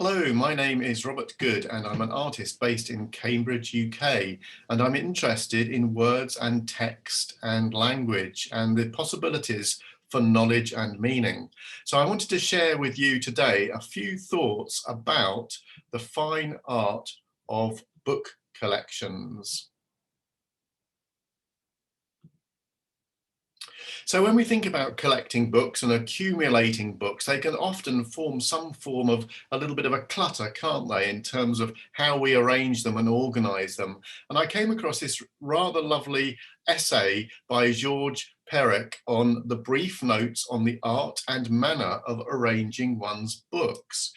Hello, my name is Robert Good and I'm an artist based in Cambridge, UK, and I'm interested in words and text and language and the possibilities for knowledge and meaning. So I wanted to share with you today a few thoughts about the fine art of book collections. So when we think about collecting books and accumulating books, they can often form some form of a little bit of a clutter, can't they, in terms of how we arrange them and organize them. And I came across this rather lovely essay by George Perec on the brief notes on the art and manner of arranging one's books.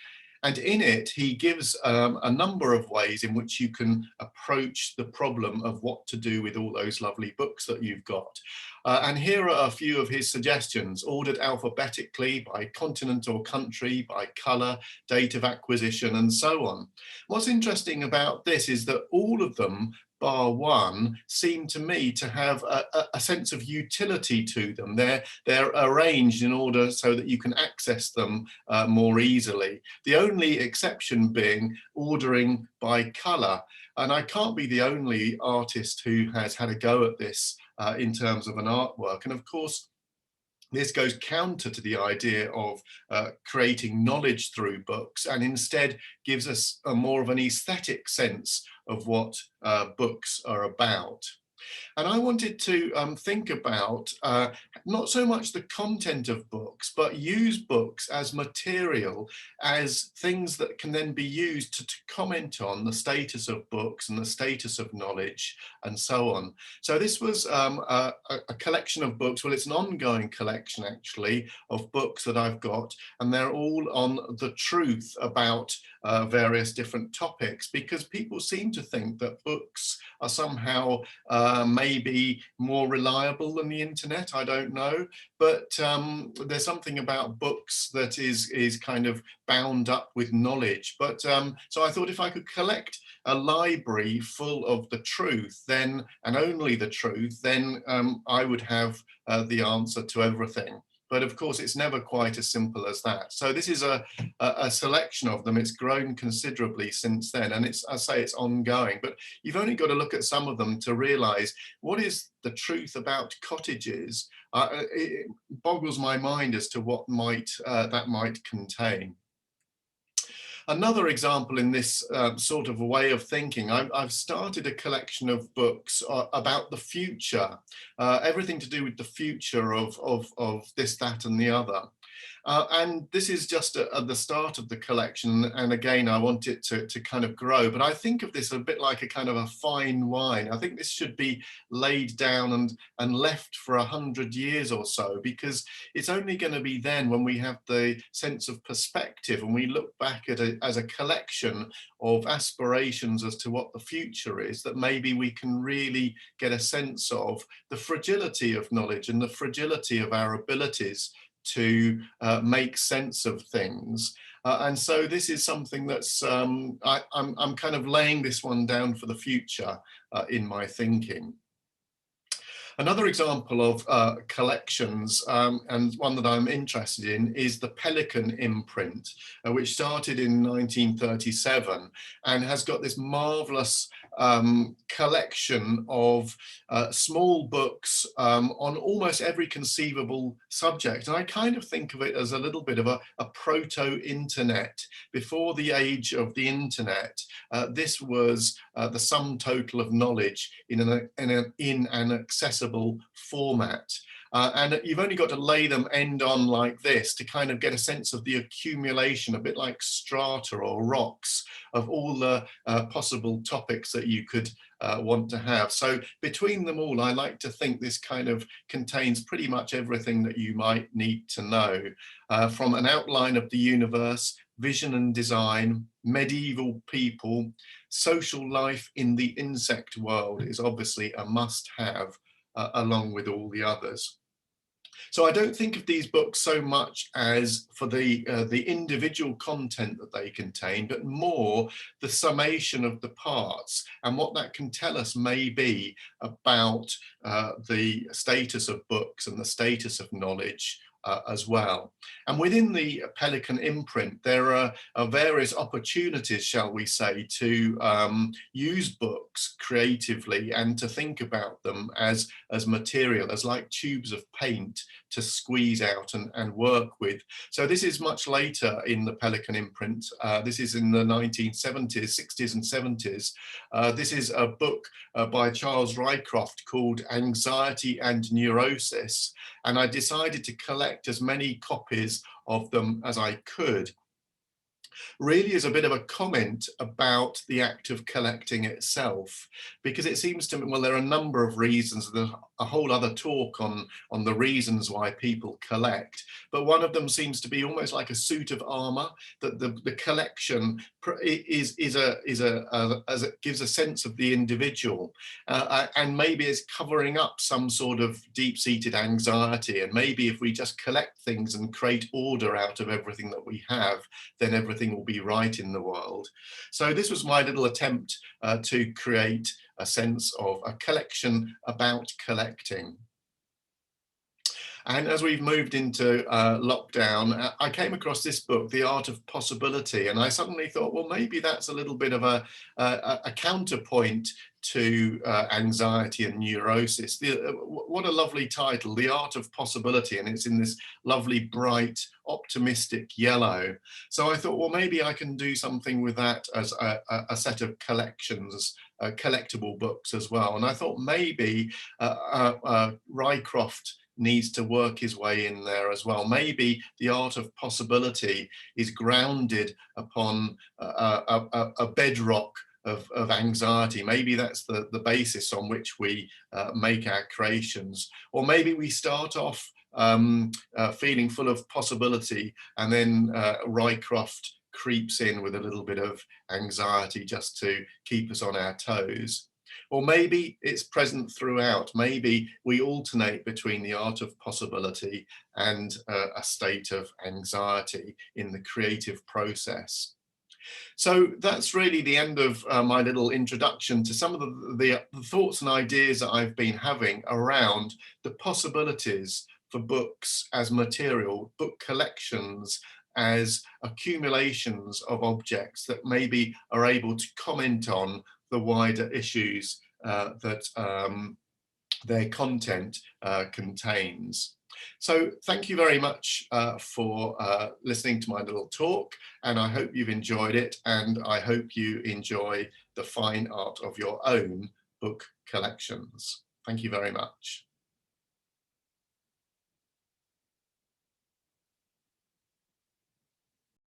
And in it, he gives a number of ways in which you can approach the problem of what to do with all those lovely books that you've got. And here are a few of his suggestions: ordered alphabetically, by continent or country, by colour, date of acquisition, and so on. What's interesting about this is that all of them, bar one, seem to me to have a sense of utility to them. They're arranged in order so that you can access them more easily. The only exception being ordering by colour. And I can't be the only artist who has had a go at this in terms of an artwork. And of course, this goes counter to the idea of creating knowledge through books, and instead gives us a more of an aesthetic sense of what books are about. And I wanted to think about not so much the content of books, but use books as material, as things that can then be used to comment on the status of books and the status of knowledge and so on. So this was a collection of books. Well, it's an ongoing collection actually of books that I've got, and they're all on the truth about various different topics, because people seem to think that books are somehow maybe more reliable than the internet. I don't know, but there's something about books that is kind of bound up with knowledge. But so I thought if I could collect a library full of the truth, then, and only the truth, then I would have the answer to everything. But of course, it's never quite as simple as that. So this is a selection of them. It's grown considerably since then, and I say it's ongoing. But you've only got to look at some of them to realise what is the truth about cottages. It boggles my mind as to what that might contain. Another example in this sort of way of thinking, I've started a collection of books about the future, everything to do with the future of this, that, and the other. And this is just at the start of the collection, and again I want it to kind of grow, but I think of this a bit like a kind of a fine wine. I think this should be laid down and left for 100 years or so, because it's only going to be then, when we have the sense of perspective and we look back at it as a collection of aspirations as to what the future is, that maybe we can really get a sense of the fragility of knowledge and the fragility of our abilities to make sense of things. And so this is something that's, I'm kind of laying this one down for the future in my thinking. Another example of collections, and one that I'm interested in, is the Pelican imprint, which started in 1937 and has got this marvelous collection of small books on almost every conceivable subject. And I kind of think of it as a little bit of a proto-internet. Before the age of the internet, this was the sum total of knowledge in an accessible format. And you've only got to lay them end on like this to kind of get a sense of the accumulation, a bit like strata or rocks, of all the possible topics that you could want to have. So between them all, I like to think this kind of contains pretty much everything that you might need to know, from an outline of the universe, vision and design, medieval people, social life in the insect world is obviously a must-have, along with all the others. So I don't think of these books so much as for the individual content that they contain, but more the summation of the parts and what that can tell us maybe about the status of books and the status of knowledge as well. And within the Pelican imprint, there are various opportunities, shall we say, to use books creatively and to think about them as material, as like tubes of paint to squeeze out and work with. So this is much later in the Pelican imprint. This is in the 1970s, 60s and 70s. This is a book by Charles Rycroft called Anxiety and Neurosis. And I decided to collect as many copies of them as I could, really as a bit of a comment about the act of collecting itself, because it seems to me, well, there are a number of reasons. There's a whole other talk on the reasons why people collect, but one of them seems to be almost like a suit of armor, that the collection is as it gives a sense of the individual, and maybe is covering up some sort of deep-seated anxiety. And maybe if we just collect things and create order out of everything that we have, then everything will be right in the world. So this was my little attempt to create a sense of a collection about collecting. And as we've moved into lockdown, I came across this book, The Art of Possibility, and I suddenly thought, well, maybe that's a little bit of a counterpoint to anxiety and neurosis. What a lovely title, The Art of Possibility, and it's in this lovely, bright, optimistic yellow. So I thought, well, maybe I can do something with that as a set of collections, collectible books as well. And I thought maybe Rycroft needs to work his way in there as well. Maybe The Art of Possibility is grounded upon a bedrock of anxiety. Maybe that's the basis on which we make our creations. Or maybe we start off feeling full of possibility, and then Rycroft creeps in with a little bit of anxiety just to keep us on our toes. Or maybe it's present throughout. Maybe we alternate between the art of possibility and a state of anxiety in the creative process. So that's really the end of my little introduction to some of the thoughts and ideas that I've been having around the possibilities for books as material, book collections as accumulations of objects that maybe are able to comment on the wider issues that their content contains. So thank you very much for listening to my little talk, and I hope you've enjoyed it, and I hope you enjoy the fine art of your own book collections. Thank you very much.